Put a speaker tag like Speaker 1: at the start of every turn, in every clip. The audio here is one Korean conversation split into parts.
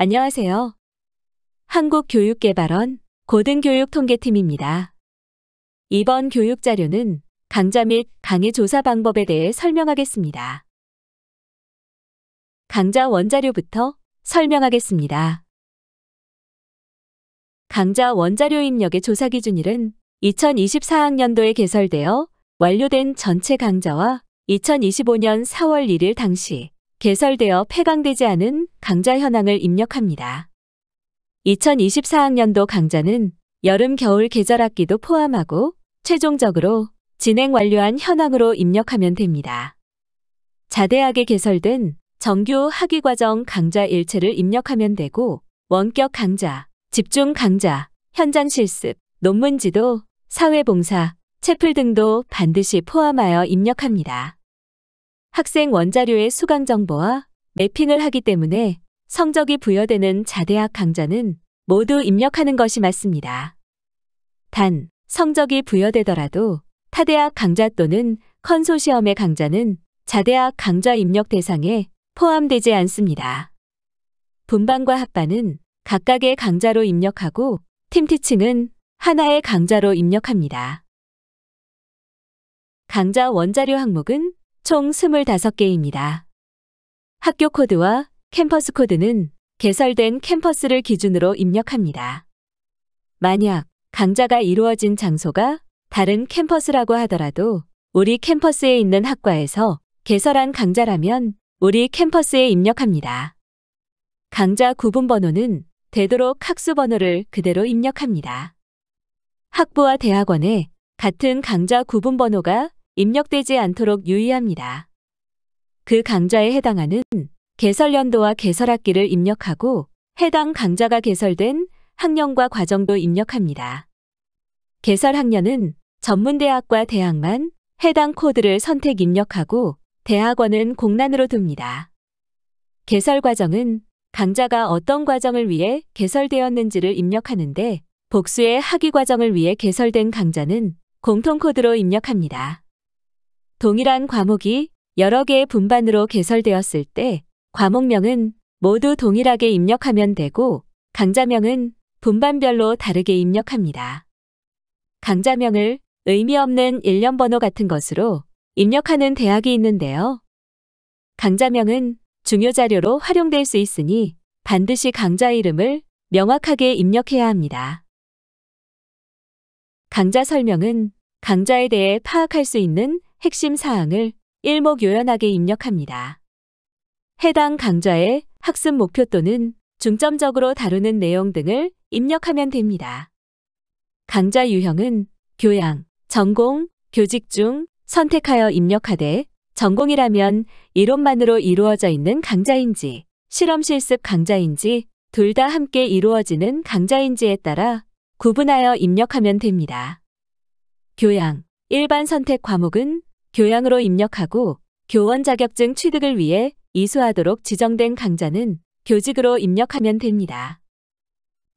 Speaker 1: 안녕하세요. 한국교육개발원 고등교육통계팀입니다. 이번 교육자료는 강좌 및 강의 조사 방법에 대해 설명하겠습니다. 강좌 원자료부터 설명하겠습니다. 강좌 원자료 입력의 조사 기준일은 2024학년도에 개설되어 완료된 전체 강좌와 2025년 4월 1일 당시 개설되어 폐강되지 않은 강좌 현황을 입력합니다. 2024학년도 강좌는 여름, 겨울 계절 학기도 포함하고 최종적으로 진행 완료한 현황으로 입력하면 됩니다. 자대학에 개설된 정규 학위과정 강좌 일체를 입력하면 되고 원격 강좌, 집중 강좌, 현장 실습, 논문 지도, 사회봉사, 채플 등도 반드시 포함하여 입력합니다. 학생 원자료의 수강 정보와 매핑을 하기 때문에 성적이 부여되는 자대학 강좌는 모두 입력하는 것이 맞습니다. 단, 성적이 부여되더라도 타대학 강좌 또는 컨소시엄의 강좌는 자대학 강좌 입력 대상에 포함되지 않습니다. 분반과 합반은 각각의 강좌로 입력하고 팀티칭은 하나의 강좌로 입력합니다. 강좌 원자료 항목은 총 25개입니다. 학교 코드와 캠퍼스 코드는 개설된 캠퍼스를 기준으로 입력합니다. 만약 강좌가 이루어진 장소가 다른 캠퍼스라고 하더라도 우리 캠퍼스에 있는 학과에서 개설한 강좌라면 우리 캠퍼스에 입력합니다. 강좌 구분 번호는 되도록 학수 번호를 그대로 입력합니다. 학부와 대학원에 같은 강좌 구분 번호가 입력되지 않도록 유의합니다. 그 강좌에 해당하는 개설연도와 개설학기를 입력하고 해당 강좌가 개설된 학년과 과정도 입력합니다. 개설학년은 전문대학과 대학만 해당 코드를 선택 입력하고 대학원은 공란으로 둡니다. 개설과정은 강좌가 어떤 과정을 위해 개설되었는지를 입력하는데 복수의 학위과정을 위해 개설된 강좌는 공통코드로 입력합니다. 동일한 과목이 여러 개의 분반으로 개설되었을 때 과목명은 모두 동일하게 입력하면 되고 강좌명은 분반별로 다르게 입력합니다. 강좌명을 의미 없는 일련 번호 같은 것으로 입력하는 대학이 있는데요. 강좌명은 중요 자료로 활용될 수 있으니 반드시 강좌 이름을 명확하게 입력해야 합니다. 강좌 설명은 강좌에 대해 파악할 수 있는 핵심 사항을 일목요연하게 입력합니다. 해당 강좌의 학습 목표 또는 중점적으로 다루는 내용 등을 입력하면 됩니다. 강좌 유형은 교양, 전공, 교직 중 선택하여 입력하되 전공이라면 이론만으로 이루어져 있는 강좌인지 실험 실습 강좌인지 둘 다 함께 이루어지는 강좌인지에 따라 구분하여 입력하면 됩니다. 교양, 일반 선택 과목은 교양으로 입력하고 교원 자격증 취득을 위해 이수하도록 지정된 강좌는 교직으로 입력하면 됩니다.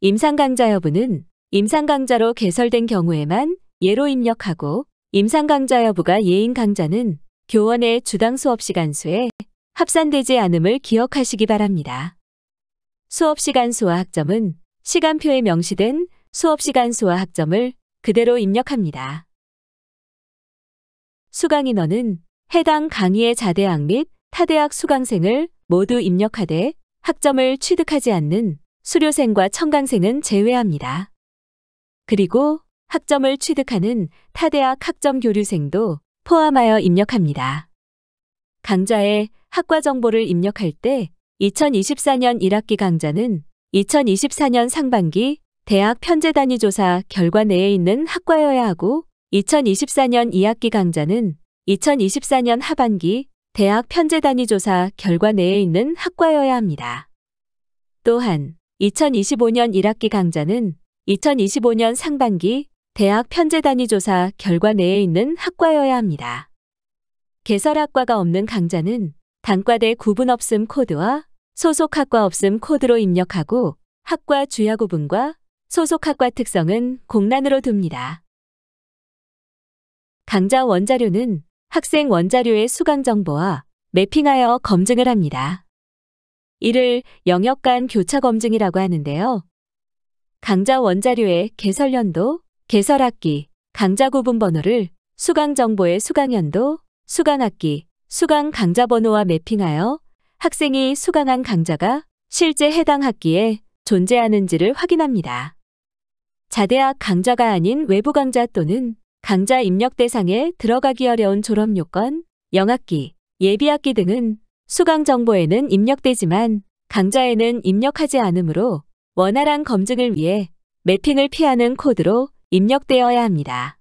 Speaker 1: 임상 강좌 여부는 임상 강좌로 개설된 경우에만 예로 입력하고 임상 강좌 여부가 예인 강좌는 교원의 주당 수업 시간 수에 합산되지 않음을 기억하시기 바랍니다. 수업 시간 수와 학점은 시간표에 명시된 수업 시간 수와 학점을 그대로 입력합니다. 수강 인원은 해당 강의의 자대학 및 타대학 수강생을 모두 입력하되 학점을 취득하지 않는 수료생과 청강생은 제외합니다. 그리고 학점을 취득하는 타대학 학점 교류생도 포함하여 입력합니다. 강좌에 학과 정보를 입력할 때 2024년 1학기 강좌는 2024년 상반기 대학 편제 단위 조사 결과 내에 있는 학과여야 하고 2024년 2학기 강좌는 2024년 하반기 대학 편제 단위 조사 결과 내에 있는 학과여야 합니다. 또한 2025년 1학기 강좌는 2025년 상반기 대학 편제 단위 조사 결과 내에 있는 학과여야 합니다. 개설학과가 없는 강좌는 단과대 구분 없음 코드와 소속 학과 없음 코드로 입력하고 학과 주야 구분과 소속 학과 특성은 공란으로 둡니다. 강좌 원자료는 학생 원자료의 수강 정보와 매핑하여 검증을 합니다. 이를 영역 간 교차 검증이라고 하는데요. 강좌 원자료의 개설연도, 개설학기, 강좌 구분 번호를 수강정보의 수강연도, 수강학기, 수강 강좌 번호와 매핑하여 학생이 수강한 강좌가 실제 해당 학기에 존재하는지를 확인합니다. 자대학 강좌가 아닌 외부 강좌 또는 강좌 입력 대상에 들어가기 어려운 졸업요건, 영학기, 예비학기 등은 수강 정보에는 입력되지만 강좌에는 입력하지 않으므로 원활한 검증을 위해 매핑을 피하는 코드로 입력되어야 합니다.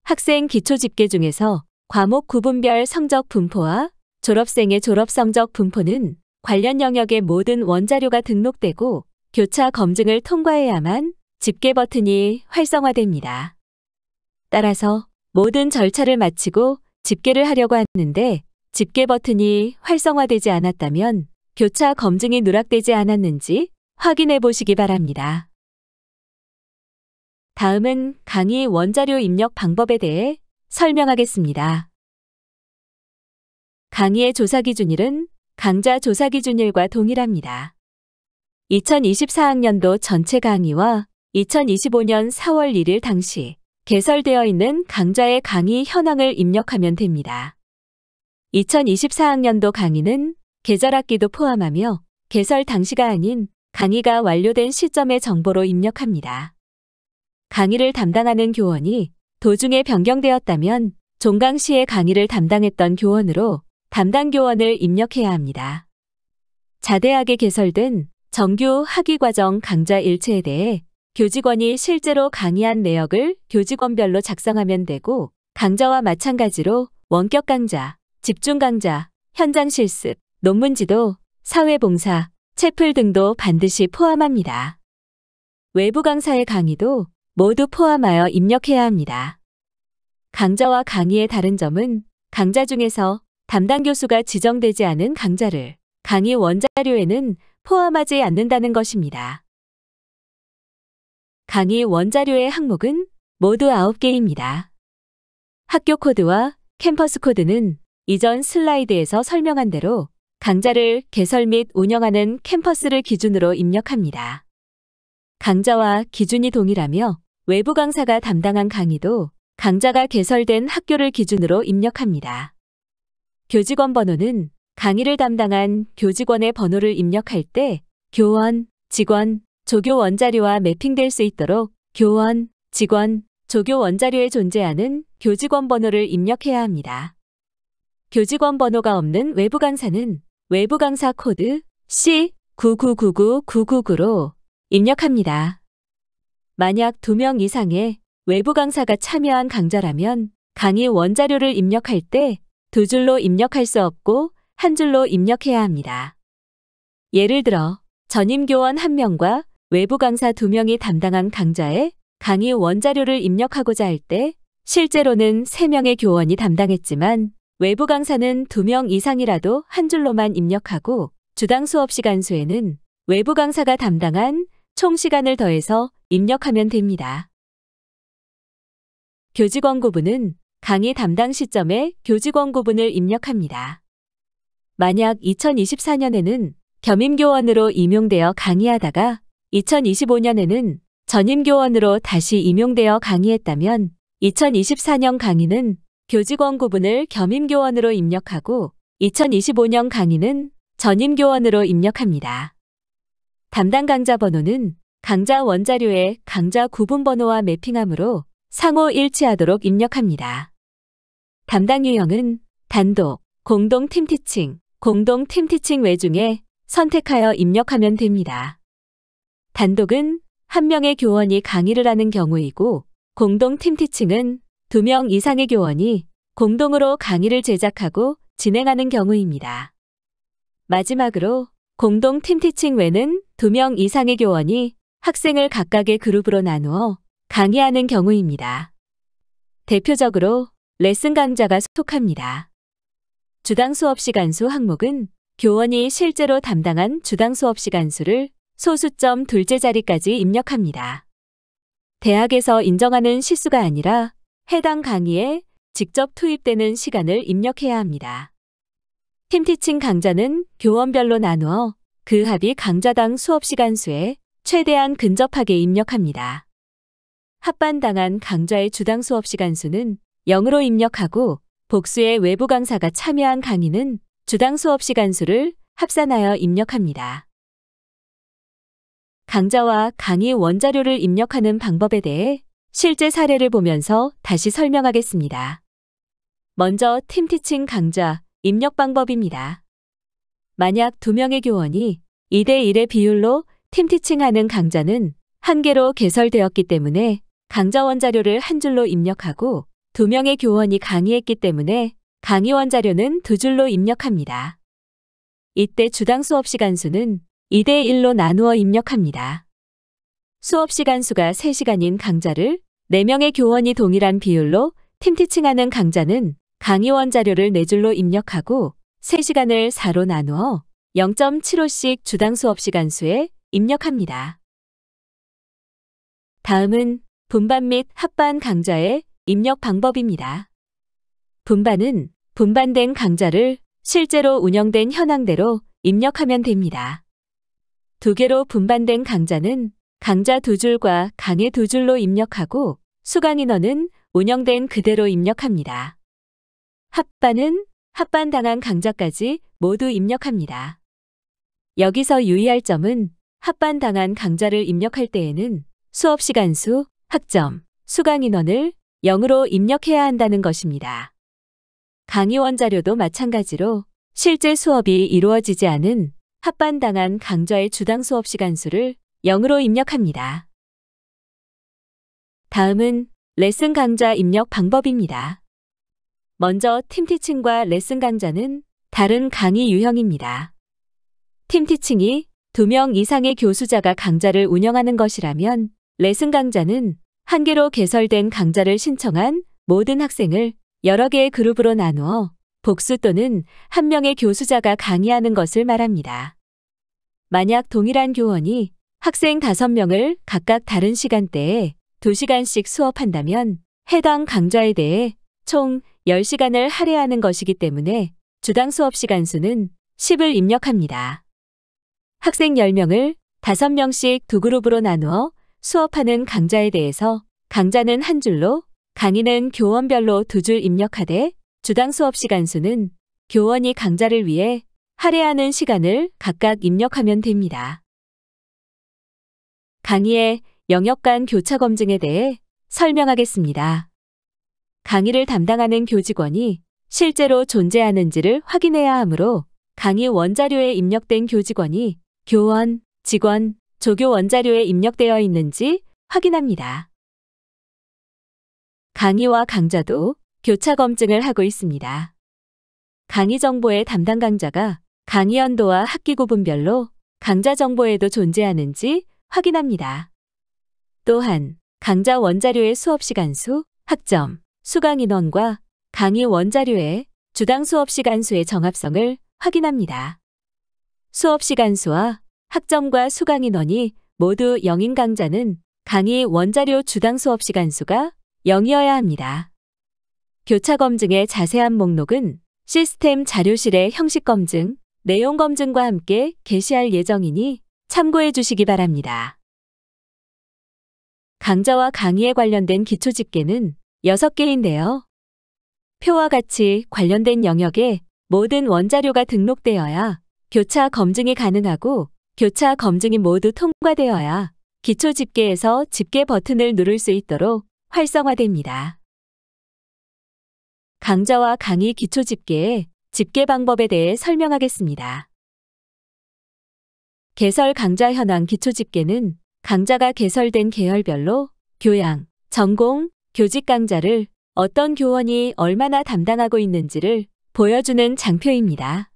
Speaker 1: 학생 기초 집계 중에서 과목 구분별 성적 분포와 졸업생의 졸업 성적 분포는 관련 영역의 모든 원자료가 등록되고 교차 검증을 통과해야만 집계 버튼이 활성화됩니다. 따라서 모든 절차를 마치고 집계를 하려고 하는데 집계 버튼이 활성화되지 않았다면 교차 검증이 누락되지 않았는지 확인해 보시기 바랍니다. 다음은 강의 원자료 입력 방법에 대해 설명하겠습니다. 강의의 조사 기준일은 강좌 조사 기준일과 동일합니다. 2024학년도 전체 강의와 2025년 4월 1일 당시 개설되어 있는 강좌의 강의 현황을 입력하면 됩니다. 2024학년도 강의는 개설학기도 포함하며 개설 당시가 아닌 강의가 완료된 시점의 정보로 입력합니다. 강의를 담당하는 교원이 도중에 변경되었다면 종강 시에 강의를 담당했던 교원으로 담당 교원을 입력해야 합니다. 자대학에 개설된 정규 학위과정 강좌 일체에 대해 교직원이 실제로 강의한 내역을 교직원별로 작성하면 되고 강좌와 마찬가지로 원격 강좌, 집중 강좌, 현장 실습, 논문 지도, 사회봉사, 채플 등도 반드시 포함합니다. 외부 강사의 강의도 모두 포함하여 입력해야 합니다. 강좌와 강의의 다른 점은 강좌 중에서 담당 교수가 지정되지 않은 강좌를 강의 원자료에는 포함하지 않는다는 것입니다. 강의 원자료의 항목은 모두 9개입니다. 학교 코드와 캠퍼스 코드는 이전 슬라이드에서 설명한 대로 강좌를 개설 및 운영하는 캠퍼스를 기준으로 입력합니다. 강좌와 기준이 동일하며 외부 강사가 담당한 강의도 강좌가 개설된 학교를 기준으로 입력합니다. 교직원 번호는 강의를 담당한 교직원의 번호를 입력할 때 교원, 직원, 조교 원자료와 매핑될 수 있도록 교원, 직원, 조교 원자료에 존재하는 교직원 번호를 입력해야 합니다. 교직원 번호가 없는 외부 강사는 외부 강사 코드 C9999999로 입력합니다. 만약 2명 이상의 외부 강사가 참여한 강좌라면 강의 원자료를 입력할 때 2줄로 입력할 수 없고 1줄로 입력해야 합니다. 예를 들어 전임 교원 1명과 외부 강사 2명이 담당한 강좌에 강의 원자료를 입력하고자 할 때 실제로는 3명의 교원이 담당했지만 외부 강사는 2명 이상이라도 1줄로만 입력하고 주당 수업 시간 수에는 외부 강사가 담당한 총 시간을 더해서 입력하면 됩니다. 교직원 구분은 강의 담당 시점에 교직원 구분을 입력합니다. 만약 2024년에는 겸임교원으로 임용되어 강의하다가 2025년에는 전임교원으로 다시 임용되어 강의했다면 2024년 강의는 교직원 구분을 겸임교원으로 입력하고 2025년 강의는 전임교원으로 입력합니다. 담당 강좌 번호는 강좌 원자료의 강좌 구분 번호와 매핑하므로 상호 일치하도록 입력합니다. 담당 유형은 단독, 공동 팀티칭, 공동 팀티칭 외 중에 선택하여 입력하면 됩니다. 단독은 1명의 교원이 강의를 하는 경우이고 공동 팀티칭은 2명 이상의 교원이 공동으로 강의를 제작하고 진행하는 경우입니다. 마지막으로 공동 팀티칭 외는 2명 이상의 교원이 학생을 각각의 그룹으로 나누어 강의하는 경우입니다. 대표적으로 레슨 강좌가 속합니다. 주당 수업 시간 수 항목은 교원이 실제로 담당한 주당 수업 시간 수를 소수점 둘째 자리까지 입력합니다. 대학에서 인정하는 시수가 아니라 해당 강의에 직접 투입되는 시간을 입력해야 합니다. 팀티칭 강좌는 교원별로 나누어 그 합이 강좌당 수업시간 수에 최대한 근접하게 입력합니다. 합반당한 강좌의 주당 수업시간 수는 0으로 입력하고 복수의 외부 강사가 참여한 강의는 주당 수업시간 수를 합산하여 입력합니다. 강좌와 강의 원자료를 입력하는 방법에 대해 실제 사례를 보면서 다시 설명하겠습니다. 먼저 팀티칭 강좌 입력 방법입니다. 만약 2명의 교원이 2대1의 비율로 팀티칭하는 강좌는 1개로 개설되었기 때문에 강좌 원자료를 한 줄로 입력하고 2명의 교원이 강의했기 때문에 강의 원자료는 2줄로 입력합니다. 이때 주당 수업시간 수는 2대1로 나누어 입력합니다. 수업시간 수가 3시간인 강좌를 4명의 교원이 동일한 비율로 팀티칭하는 강좌는 강의 원자료를 4줄로 입력하고 3시간을 4로 나누어 0.75씩 주당 수업시간 수에 입력합니다. 다음은 분반 및 합반 강좌의 입력 방법입니다. 분반은 분반된 강좌를 실제로 운영된 현황대로 입력하면 됩니다. 2개로 분반된 강좌는 강좌 2줄과 강의 2줄로 입력하고 수강 인원은 운영된 그대로 입력합니다. 합반은 합반당한 강좌까지 모두 입력합니다. 여기서 유의할 점은 합반당한 강좌를 입력할 때에는 수업시간 수, 학점, 수강 인원을 0으로 입력해야 한다는 것입니다. 강의 원자료도 마찬가지로 실제 수업이 이루어지지 않은 합반당한 강좌의 주당 수업시간 수를 0으로 입력합니다. 다음은 레슨 강좌 입력 방법입니다. 먼저 팀티칭과 레슨 강좌는 다른 강의 유형입니다. 팀티칭이 2명 이상의 교수자가 강좌를 운영하는 것이라면 레슨 강좌는 1개로 개설된 강좌를 신청한 모든 학생을 여러 개의 그룹으로 나누어 복수 또는 1명의 교수자가 강의하는 것을 말합니다. 만약 동일한 교원이 학생 5명을 각각 다른 시간대에 2시간씩 수업한다면 해당 강좌에 대해 총 10시간을 할애하는 것이기 때문에 주당 수업 시간 수는 10을 입력합니다. 학생 10명을 5명씩 2그룹으로 나누어 수업하는 강좌에 대해서 강좌는 한 줄로, 강의는 교원별로 2줄 입력하되 주당 수업 시간 수는 교원이 강좌를 위해 할애하는 시간을 각각 입력하면 됩니다. 강의의 영역 간 교차 검증에 대해 설명하겠습니다. 강의를 담당하는 교직원이 실제로 존재하는지를 확인해야 하므로 강의 원자료에 입력된 교직원이 교원, 직원, 조교 원자료에 입력되어 있는지 확인합니다. 강의와 강좌도 교차 검증을 하고 있습니다. 강의 정보의 담당 강좌가 강의 연도와 학기 구분별로 강좌 정보에도 존재하는지 확인합니다. 또한 강좌 원자료의 수업 시간 수, 학점, 수강 인원과 강의 원자료의 주당 수업 시간 수의 정합성을 확인합니다. 수업 시간 수와 학점과 수강 인원이 모두 0인 강좌는 강의 원자료 주당 수업 시간 수가 0이어야 합니다. 교차 검증의 자세한 목록은 시스템 자료실의 형식 검증, 내용 검증과 함께 게시할 예정이니 참고해 주시기 바랍니다. 강좌와 강의에 관련된 기초 집계는 6개인데요. 표와 같이 관련된 영역에 모든 원자료가 등록되어야 교차 검증이 가능하고 교차 검증이 모두 통과되어야 기초 집계에서 집계 버튼을 누를 수 있도록 활성화됩니다. 강좌와 강의 기초 집계의 집계 방법에 대해 설명하겠습니다. 개설 강좌 현황 기초 집계는 강좌가 개설된 계열별로 교양, 전공, 교직 강좌를 어떤 교원이 얼마나 담당하고 있는지를 보여주는 장표입니다.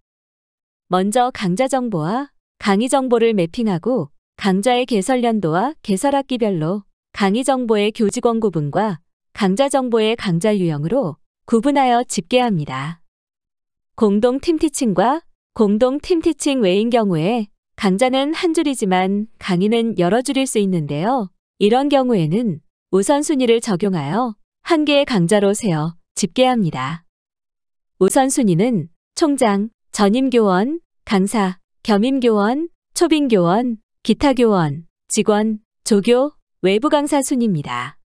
Speaker 1: 먼저 강좌 정보와 강의 정보를 매핑하고 강좌의 개설 연도와 개설 학기별로 강의 정보의 교직원 구분과 강좌 정보의 강좌 유형으로 구분하여 집계합니다. 공동 팀티칭과 공동 팀티칭 외인 경우에 강좌는 한 줄이지만 강의는 여러 줄일 수 있는데요. 이런 경우에는 우선순위를 적용하여 한 개의 강좌로 세어 집계합니다. 우선순위는 총장, 전임교원, 강사, 겸임교원, 초빙교원, 기타교원, 직원, 조교, 외부 강사 순입니다.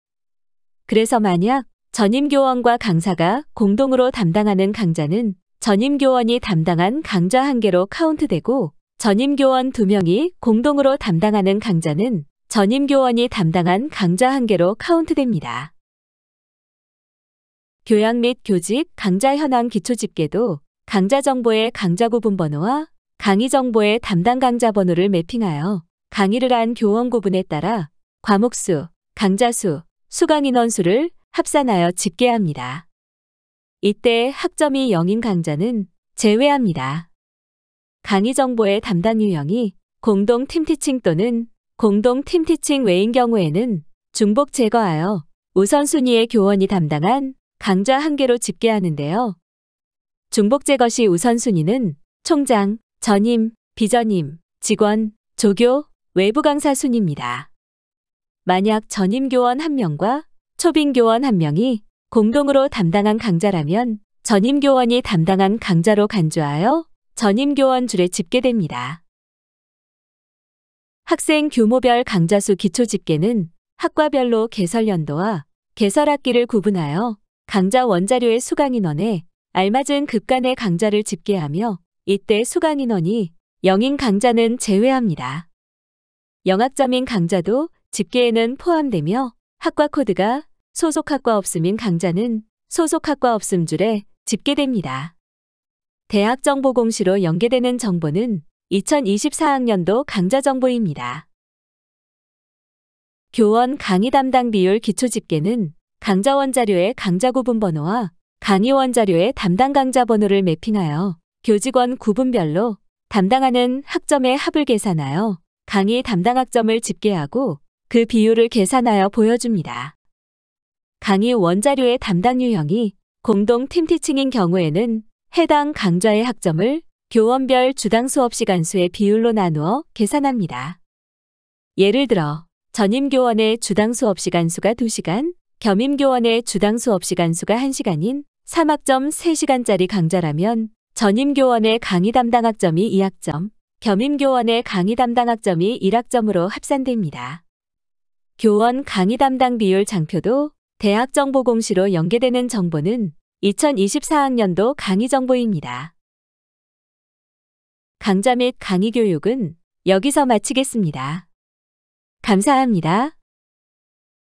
Speaker 1: 그래서 만약 전임교원과 강사가 공동으로 담당하는 강좌는 전임교원이 담당한 강좌 1개로 카운트되고 전임교원 2명이 공동으로 담당하는 강좌는 전임교원이 담당한 강좌 1개로 카운트됩니다. 교양 및 교직, 강좌 현황 기초집계도 강좌 정보의 강좌 구분 번호와 강의 정보의 담당 강좌 번호를 매핑하여 강의를 한 교원 구분에 따라 과목수, 강좌수, 수강 인원수를 합산하여 집계합니다. 이때 학점이 0인 강좌는 제외합니다. 강의 정보의 담당 유형이 공동 팀티칭 또는 공동 팀티칭 외인 경우에는 중복 제거하여 우선순위의 교원이 담당한 강좌 1개로 집계하는데요. 중복 제거 시 우선순위는 총장, 전임, 비전임, 직원, 조교, 외부 강사 순입니다. 만약 전임교원 1명과 초빙교원 1명이 공동으로 담당한 강좌라면 전임교원이 담당한 강좌로 간주하여 전임교원 줄에 집계됩니다. 학생 규모별 강좌수 기초집계는 학과별로 개설연도와 개설학기를 구분하여 강좌 원자료의 수강인원에 알맞은 급간의 강좌를 집계하며 이때 수강인원이 0인 강좌는 제외합니다. 영학점인 강좌도 집계에는 포함되며 학과 코드가 소속학과 없음인 강좌는 소속학과 없음 줄에 집계됩니다. 대학정보공시로 연계되는 정보는 2024학년도 강좌 정보입니다. 교원 강의 담당 비율 기초집계는 강좌 원자료의 강좌 구분 번호와 강의 원자료의 담당 강좌 번호를 매핑하여 교직원 구분별로 담당하는 학점의 합을 계산하여 강의 담당 학점을 집계하고 그 비율을 계산하여 보여줍니다. 강의 원자료의 담당 유형이 공동 팀티칭인 경우에는 해당 강좌의 학점을 교원별 주당 수업 시간 수의 비율로 나누어 계산합니다. 예를 들어 전임교원의 주당 수업 시간 수가 2시간, 겸임교원의 주당 수업 시간 수가 1시간인 3학점 3시간짜리 강좌라면 전임교원의 강의 담당 학점이 2학점, 겸임교원의 강의 담당 학점이 1학점으로 합산됩니다. 교원 강의 담당 비율 장표도 대학정보공시로 연계되는 정보는 2024학년도 강의 정보입니다. 강좌 및 강의 교육은 여기서 마치겠습니다. 감사합니다.